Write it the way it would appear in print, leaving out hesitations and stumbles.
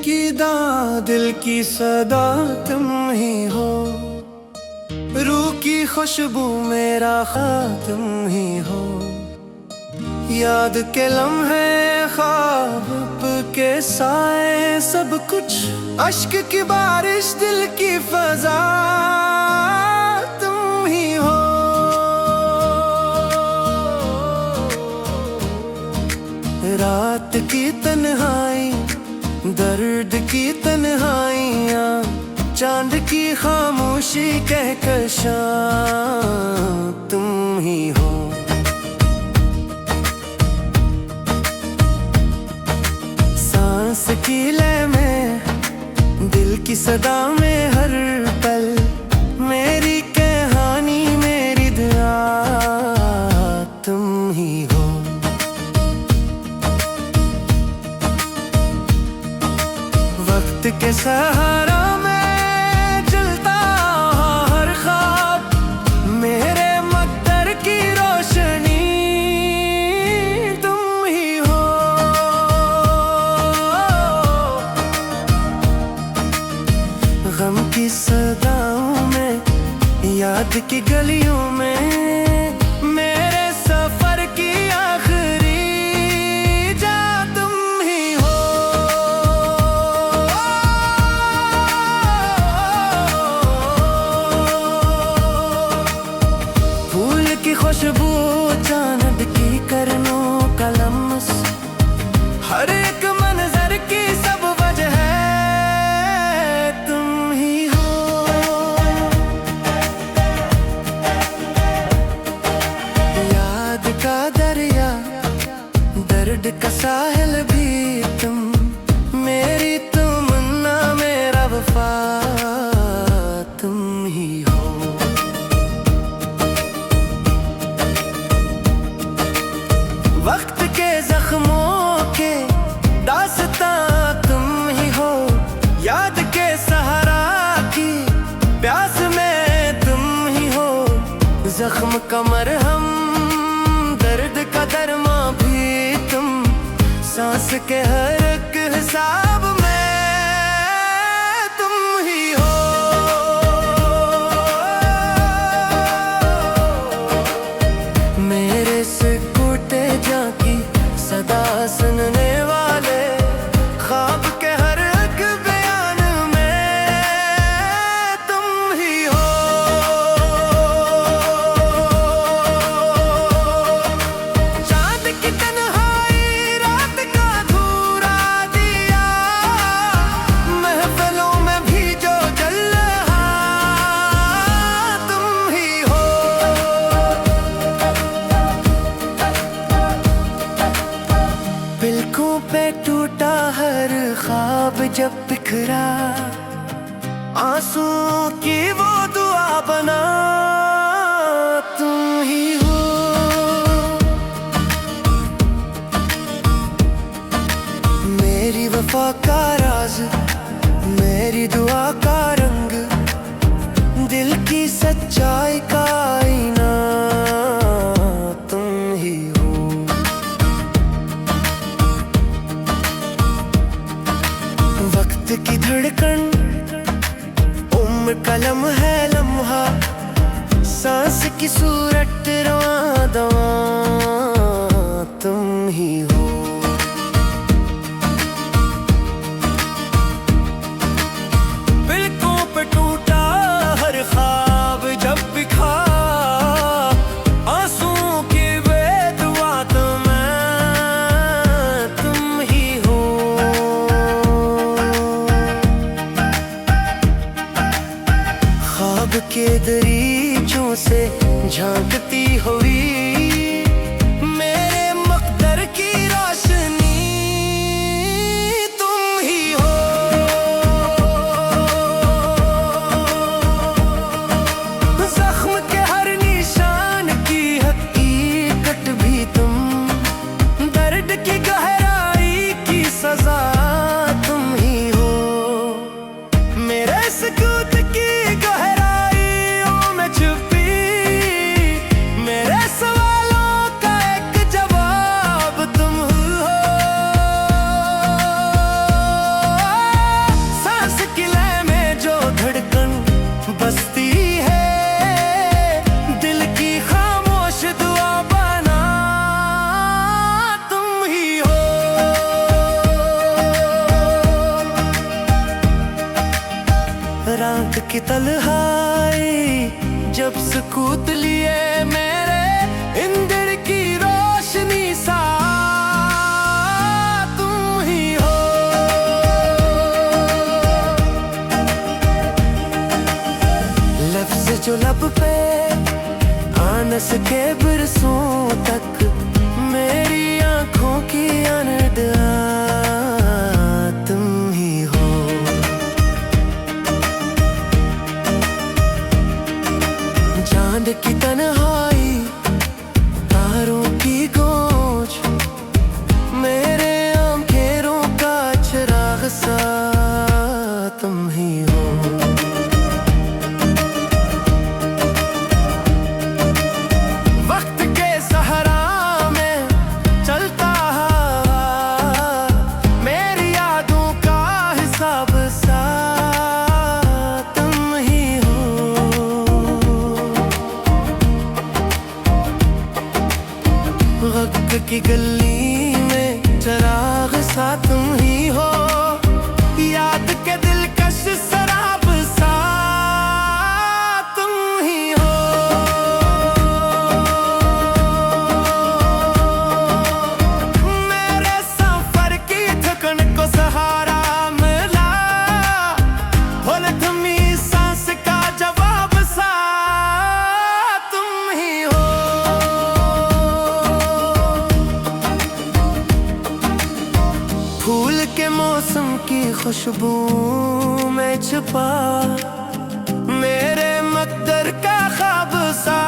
की दिल की सदा तुम ही हो, रूह की खुशबू मेरा ख्वाब तुम ही हो। याद के लम्हे ख्वाब के साए सब कुछ, अश्क की बारिश दिल की फजा तुम ही हो। रात की तन्हाई, दर्द की तन्हाइयाँ, चांद की खामोशी कहकशां तुम ही हो। सांस की लय में, दिल की सदा में, हर पल मेरी कहानी मेरी दुआ तुम ही हो। वक्त के सहारा में जलता हर ख्वाब, मेरे मकदर की रोशनी तुम ही हो। गम की सदाओं में, याद की गलियों में, मेरे सफर की आखिरी जा तुम ही हो। फूल की खुशबू, चांद की करनों का लम्स, हर एक मंजर की सब वजह तुम ही हो। याद का दरिया, दर्द का साहिल भी तुम, मेरी तमन्ना मेरा वफा तुम ही हो। वक्त के जख्मों के दास्तां तुम ही हो। याद के सहारा की प्यास में तुम ही हो। जख्म का मरहम, दर्द का दरमा भी तुम, सांस के हर एक हिसाब में तुम ही हो। मेरे से टूटे जाकी सदा सुनने वाले, ख्वाब के हर एक बयान में तुम ही हो। चांद की तन्हाई, रात का अधूरा दिया, महफिलों में भी जो जल रहा तुम ही हो। पलकों पे टूटा हर ख्वाब जब बिखरा, आंसुओं की वो दुआ बना तुम ही हो। मेरी वफा का राज, मेरी दुआ का रंग, दिल की सच्चाई का आईना तुम ही हो। वक्त की धड़कन, उम्र का लम्हा लम्हा, सांस की सूरत रवां दवां तुम ही हो। पलकों पे टूटा हर ख्वाब जब बिखरा, आंसुओं की बेदुआ तो मैं तुम ही हो। ख्वाब के दरीचों से झांकती हुई, मेरे मकदर की रोशनी तुम ही हो। जख्म के हर निशान की हकीकत भी तुम, दर्द की गहराई की सजा तुम ही हो। मेरे सुकूत की गहराइयों में छुपी, मेरे सांस के बरसों तक मेरी आंखों की अनदआ तुम ही हो। चांद की तन्हाई, तारों की गूंज, मेरे आंखेरों का चिराग सा तुम ही हो। वक्त के सहारा में चलता मेरी यादों का हिसाब सा तुम ही हो। वक्त की गली में चिराग सा तुम ही हो। याद के दिलकश शराब सा तुम ही हो। मेरे सफर की थकन को सहारा मिला, भूल थमी सांस का जवाब सा तुम ही हो। फूल के मौसम की खुशबू में छुपा मेरे मकदर का ख्वाब सा